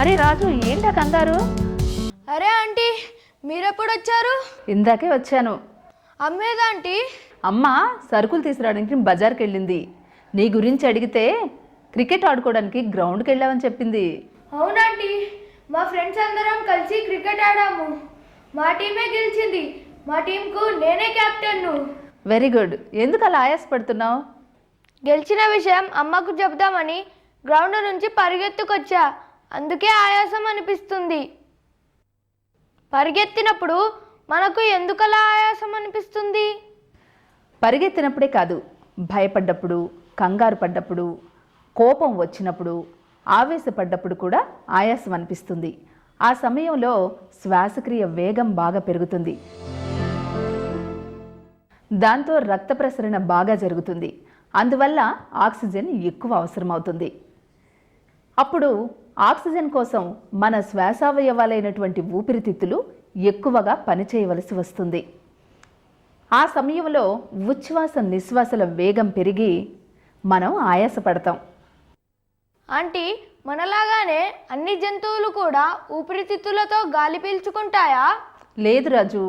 అరే రాజు, ఏంటా కంగారు? అరే ఆంటీ, మీరెప్పుడు వచ్చారు? ఇందాకే వచ్చాను. అమ్మేదా ఆంటీ? అమ్మ సరుకులు తీసుకురావడానికి బజార్కి వెళ్ళింది. నీ గురించి అడిగితే క్రికెట్ ఆడుకోవడానికి గ్రౌండ్కి వెళ్ళావని చెప్పింది. అవునంటీ, మా ఫ్రెండ్స్ అందరం కలిసి క్రికెట్ ఆడాము. మా టీమే గెలిచింది. మా టీంకు నేనే కెప్టెన్ను. Very good. ఎందుకు అలా ఆయాసపడుతున్నావు? గెలిచిన విషయం అమ్మకు చెప్దామని గ్రౌండ్ నుంచి పరిగెత్తుకొచ్చా. అందుకే ఆయాసం అనిపిస్తుంది. పరిగెత్తినప్పుడు మనకు ఎందుకలా ఆయాసం అనిపిస్తుంది? పరిగెత్తినప్పుడే కాదు, భయపడ్డప్పుడు, కంగారు పడ్డప్పుడు, కోపం వచ్చినప్పుడు, ఆవేశపడ్డప్పుడు కూడా ఆయాసం అనిపిస్తుంది. ఆ సమయంలో శ్వాసక్రియ వేగం బాగా పెరుగుతుంది. దాంతో రక్త ప్రసరణ బాగా జరుగుతుంది. అందువల్ల ఆక్సిజన్ ఎక్కువ అవసరమవుతుంది. అప్పుడు ఆక్సిజన్ కోసం మన శ్వాసావయవాలైనటువంటి ఊపిరితిత్తులు ఎక్కువగా పనిచేయవలసి వస్తుంది. ఆ సమయంలో ఉచ్ఛ్వాస నిశ్వాసల వేగం పెరిగి మనం ఆయాసపడతాం. ఆంటీ, మనలాగానే అన్ని జంతువులు కూడా ఊపిరితిత్తులతో గాలి పీల్చుకుంటాయా? లేదు రాజు,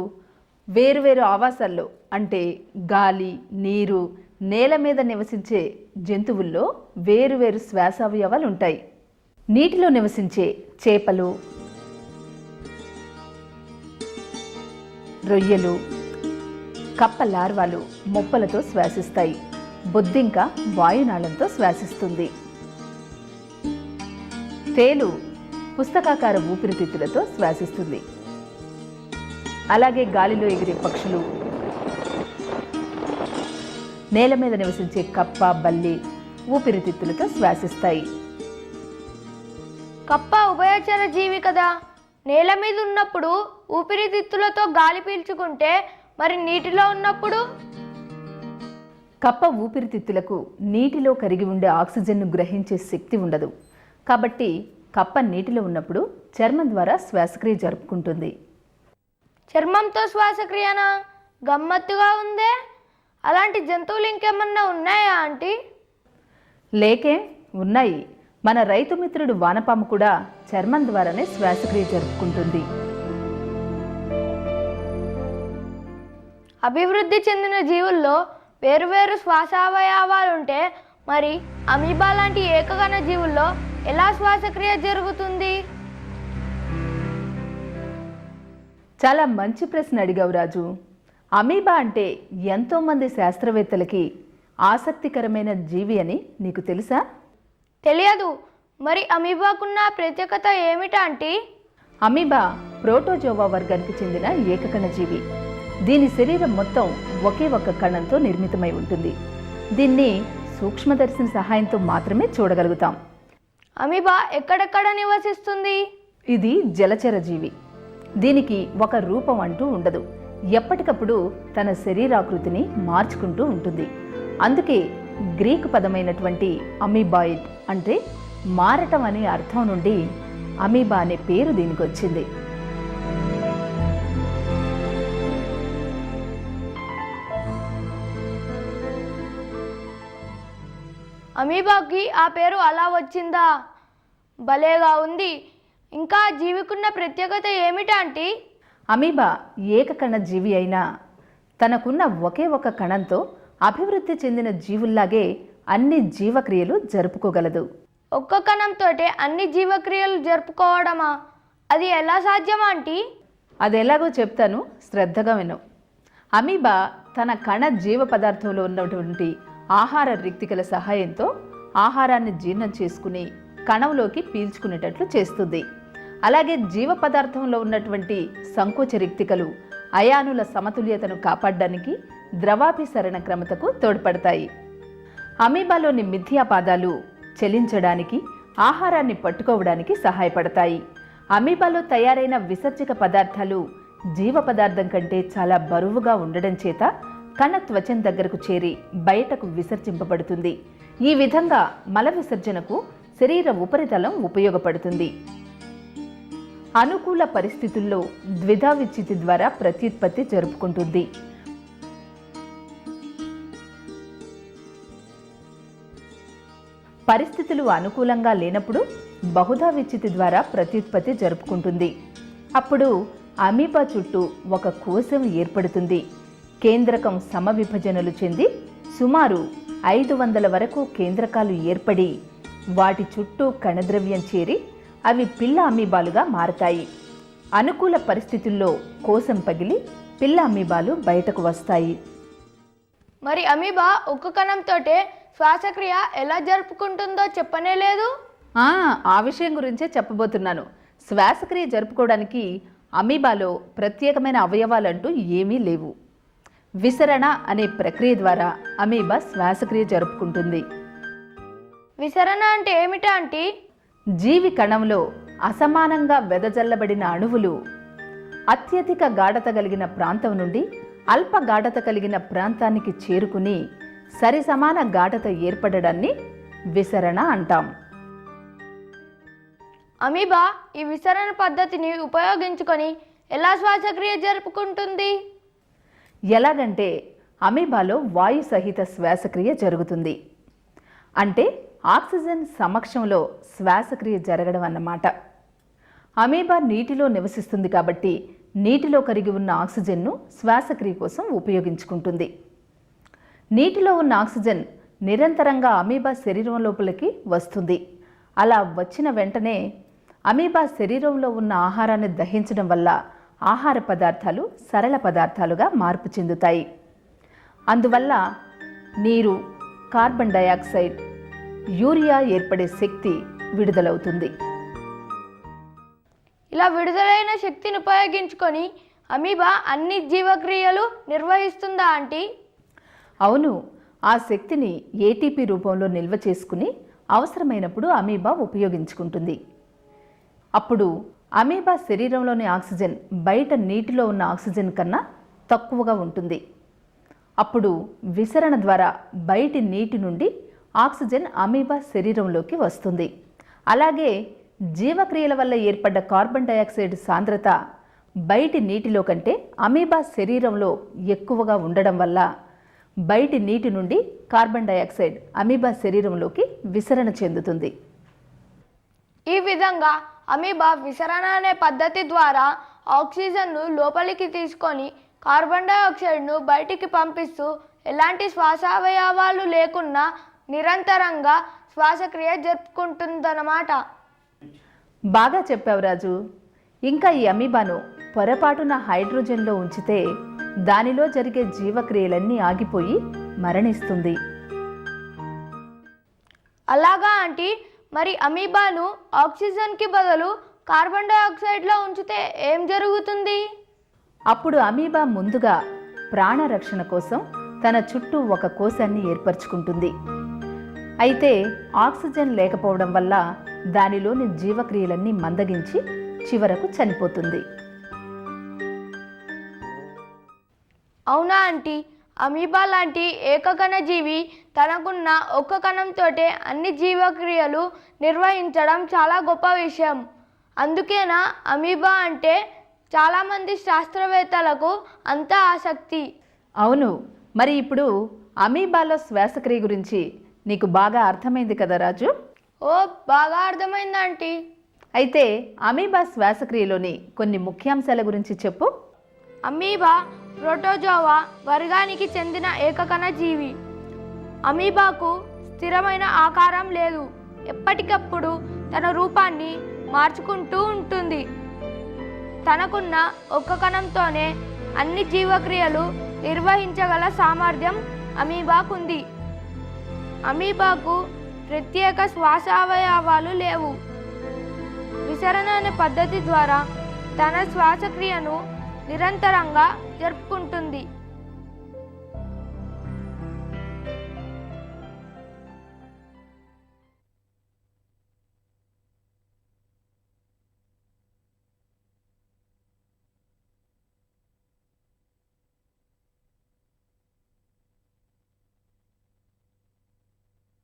వేరువేరు ఆవాసాల్లో అంటే గాలి, నీరు, నేల మీద నివసించే జంతువుల్లో వేరువేరు శ్వాసావయవాలు ఉంటాయి. నీటిలో నివసించే చేపలు, రొయ్యలు, కప్ప లార్వాలు మొప్పలతో శ్వాసిస్తాయి. బొద్దింక వాయునాళంతో శ్వాసిస్తుంది. తేలు పుస్తకాకార ఊపిరితిత్తులతో శ్వాసిస్తుంది. అలాగే గాలిలో ఎగిరే పక్షులు, నేల మీద నివసించే కప్ప, బల్లి ఊపిరితిత్తులతో శ్వాసిస్తాయి. కప్ప ఉభయచర జీవి కదా. నేల మీద ఉన్నప్పుడు ఊపిరితిత్తులతో గాలి పీల్చుకుంటే, మరి నీటిలో ఉన్నప్పుడు? కప్ప ఊపిరితిత్తులకు నీటిలో కరిగి ఉండే ఆక్సిజన్ను గ్రహించే శక్తి ఉండదు. కాబట్టి కప్ప నీటిలో ఉన్నప్పుడు చర్మం ద్వారా శ్వాసక్రియ జరుపుకుంటుంది. చర్మంతో శ్వాసక్రియనా? గమ్మత్తుగా ఉందే. అలాంటి జంతువులు ఇంకేమన్నా ఉన్నాయా ఆంటీ? లేకే, ఉన్నాయి. మన రైతు మిత్రుడు వానపాము కూడా చర్మం ద్వారానే శ్వాసక్రియ జరుపుకుంటుంది. అభివృద్ధి చెందిన జీవుల్లో వేరువేరు శ్వాసావయవాలుంటే, మరి అమీబా లాంటి ఏకగణ జీవుల్లో ఎలా శ్వాసక్రియ జరుగుతుంది? చాలా మంచి ప్రశ్న అడిగావు రాజు. అమీబా అంటే ఎంతోమంది శాస్త్రవేత్తలకి ఆసక్తికరమైన జీవి అని నీకు తెలుసా? తెలియదు. మరి అమీబాకున్న ప్రత్యేకత ఏమిటా ఆంటీ? అమీబా ప్రోటోజోవా వర్గానికి చెందిన ఏకకణ జీవి. దీని శరీరం మొత్తం ఒకే ఒక్క కణంతో నిర్మితమై ఉంటుంది. దీన్ని సూక్ష్మదర్శిని సహాయంతో మాత్రమే చూడగలుగుతాం. అమీబా ఎక్కడెక్కడ నివసిస్తుంది? ఇది జలచర జీవి. దీనికి ఒక రూపం అంటూ ఉండదు. ఎప్పటికప్పుడు తన శరీరాకృతిని మార్చుకుంటూ ఉంటుంది. అందుకే గ్రీకు పదమైనటువంటి అమీబాయిడ్ అంటే మారటం అనే అర్థం నుండి అమీబా అనే పేరు దీనికి వచ్చింది. అమీబాకి ఆ పేరు అలా వచ్చిందా? భలేగా ఉంది. ఇంకా జీవికున్న ప్రత్యేకత ఏమిటా ఆంటీ? అమీబా ఏకకణ జీవి అయినా తనకున్న ఒకే ఒక కణంతో అభివృద్ధి చెందిన జీవుల్లాగే అన్ని జీవక్రియలు జరుపుకోగలదు. ఒక్క కణంతోటే అన్ని జీవక్రియలు జరుపుకోవడమా? అది ఎలా సాధ్యం ఆంటీ? అది ఎలాగో చెప్తాను, శ్రద్ధగా విను. అమీబా తన కణ జీవ పదార్థంలో ఉన్నటువంటి ఆహార రిక్తికల సహాయంతో ఆహారాన్ని జీర్ణం చేసుకుని కణంలోకి పీల్చుకునేటట్లు చేస్తుంది. అలాగే జీవ పదార్థంలో ఉన్నటువంటి సంకోచ రిక్తికలు అయానుల సమతుల్యతను కాపాడడానికి ద్రవాభిసరణ క్రమతకు తోడ్పడతాయి. అమీబాలోని మిథ్యాపాదాలు చలించడానికి, ఆహారాన్ని పట్టుకోవడానికి సహాయపడతాయి. అమీబాలో తయారైన విసర్జక పదార్థాలు జీవ పదార్థం కంటే చాలా బరువుగా ఉండడం చేత కణ త్వచం దగ్గరకు చేరి బయటకు విసర్జింపబడుతుంది. ఈ విధంగా మల విసర్జనకు శరీర ఉపరితలం ఉపయోగపడుతుంది. అనుకూల పరిస్థితుల్లో ద్విధా విచ్ఛితి ద్వారా ప్రత్యుత్పత్తి జరుపుకుంటుంది. పరిస్థితులు అనుకూలంగా లేనప్పుడు బహుధా విచ్ఛితి ద్వారా ప్రత్యుత్పత్తి జరుపుకుంటుంది. అప్పుడు అమీబా చుట్టూ ఒక కోశం ఏర్పడుతుంది. కేంద్రకం సమవిభజనలు చెంది సుమారు 500 వరకు కేంద్రకాలు ఏర్పడి వాటి చుట్టూ కణద్రవ్యం చేరి అవి పిల్ల అమీబాలుగా మారతాయి. అనుకూల పరిస్థితుల్లో కోశం పగిలి పిల్ల అమీబాలు బయటకు వస్తాయి. మరి అమీబా ఒక్క కణంతోటే శ్వాసక్రియ ఎలా జరుపుకుంటుందో చెప్పనే లేదు. ఆ విషయం గురించే చెప్పబోతున్నాను. శ్వాసక్రియ జరుపుకోవడానికి అమీబాలో ప్రత్యేకమైన అవయవాలంటూ ఏమీ లేవు. విసరణ అనే ప్రక్రియ ద్వారా అమీబా శ్వాసక్రియ జరుపుకుంటుంది. విసరణ అంటే ఏమిటా ఆంటీ? జీవి కణంలో అసమానంగా వెదజల్లబడిన అణువులు అత్యధిక గాఢత కలిగిన ప్రాంతం నుండి అల్ప గాఢత కలిగిన ప్రాంతానికి చేరుకుని సరిసమాన గాఢత ఏర్పడడాన్ని విసరణ అంటాం. అమీబా ఈ విసరణ పద్ధతిని ఉపయోగించుకొని ఎలా శ్వాసక్రియ జరుపుకుంటుంది? ఎలాగంటే అమీబాలో వాయు సహిత శ్వాసక్రియ జరుగుతుంది. అంటే ఆక్సిజన్ సమక్షంలో శ్వాసక్రియ జరగడం అన్నమాట. అమీబా నీటిలో నివసిస్తుంది కాబట్టి నీటిలో కరిగి ఉన్న ఆక్సిజన్ను శ్వాసక్రియ కోసం ఉపయోగించుకుంటుంది. నీటిలో ఉన్న ఆక్సిజన్ నిరంతరంగా అమీబా శరీరం లోపలికి వస్తుంది. అలా వచ్చిన వెంటనే అమీబా శరీరంలో ఉన్న ఆహారాన్ని దహించడం వల్ల ఆహార పదార్థాలు సరళ పదార్థాలుగా మార్పు చెందుతాయి. అందువల్ల నీరు, కార్బన్ డయాక్సైడ్, యూరియా ఏర్పడే శక్తి విడుదలవుతుంది. ఇలా విడుదలైన శక్తిని ఉపయోగించుకొని అమీబా అన్ని జీవక్రియలు నిర్వహిస్తుందా ఆంటీ? అవును, ఆ శక్తిని ఏటీపీ రూపంలో నిల్వ చేసుకుని అవసరమైనప్పుడు అమీబా ఉపయోగించుకుంటుంది. అప్పుడు అమీబా శరీరంలోని ఆక్సిజన్ బయట నీటిలో ఉన్న ఆక్సిజన్ కన్నా తక్కువగా ఉంటుంది. అప్పుడు విసరణ ద్వారా బయటి నీటి నుండి ఆక్సిజన్ అమీబా శరీరంలోకి వస్తుంది. అలాగే జీవక్రియల వల్ల ఏర్పడ్డ కార్బన్ డయాక్సైడ్ సాంద్రత బయటి నీటిలో కంటే అమీబా శరీరంలో ఎక్కువగా ఉండడం వల్ల బయటి నీటి నుండి కార్బన్ డయాక్సైడ్ అమీబా శరీరంలోకి విసరణ చెందుతుంది. ఈ విధంగా అమీబా విసరణ అనే పద్ధతి ద్వారా ఆక్సిజన్ను లోపలికి తీసుకొని కార్బన్ డయాక్సైడ్ను బయటికి పంపిస్తూ ఎలాంటి శ్వాసావయవాలు లేకున్నా నిరంతరంగా శ్వాసక్రియ జరుపుకుంటుందన్నమాట. బాగా చెప్పావు రాజు. ఇంకా ఈ అమీబాను పొరపాటున హైడ్రోజన్లో ఉంచితే దానిలో జరిగే జీవక్రియలన్నీ ఆగిపోయి మరణిస్తుంది. అలాగా ఆంటీ, మరి అమీబాను ఆక్సిజన్కి బదులు కార్బన్ డయాక్సైడ్లో ఉంచితే ఏం జరుగుతుంది? అప్పుడు అమీబా ముందుగా ప్రాణరక్షణ కోసం తన చుట్టూ ఒక కోశాన్ని ఏర్పరచుకుంటుంది. అయితే ఆక్సిజన్ లేకపోవడం వల్ల దానిలోని జీవక్రియలన్నీ మందగించి చివరకు చనిపోతుంది. అవునా ఆంటీ, అమీబా లాంటి ఏకకణ జీవి తనకున్న ఒక్క కణంతోటే అన్ని జీవక్రియలు నిర్వహించడం చాలా గొప్ప విషయం. అందుకేనా అమీబా అంటే చాలామంది శాస్త్రవేత్తలకు అంత ఆసక్తి. అవును, మరి ఇప్పుడు అమీబాలో శ్వాసక్రియ గురించి నీకు బాగా అర్థమైంది కదా రాజు? ఓ, బాగా అర్థమైంది ఆంటీ. అయితే అమీబా శ్వాసక్రియలోని కొన్ని ముఖ్యాంశాల గురించి చెప్పు. అమీబా ప్రోటోజోవా వర్గానికి చెందిన ఏకకణ జీవి. అమీబాకు స్థిరమైన ఆకారం లేదు. ఎప్పటికప్పుడు తన రూపాన్ని మార్చుకుంటూ ఉంటుంది. తనకున్న ఒక్క కణంతోనే అన్ని జీవక్రియలు నిర్వహించగల సామర్థ్యం అమీబాకుంది. అమీబాకు ప్రత్యేక శ్వాసావయవాలు లేవు. విసరణ అనే పద్ధతి ద్వారా తన శ్వాసక్రియను నిరంతరంగా జరుపుకుంటుంది.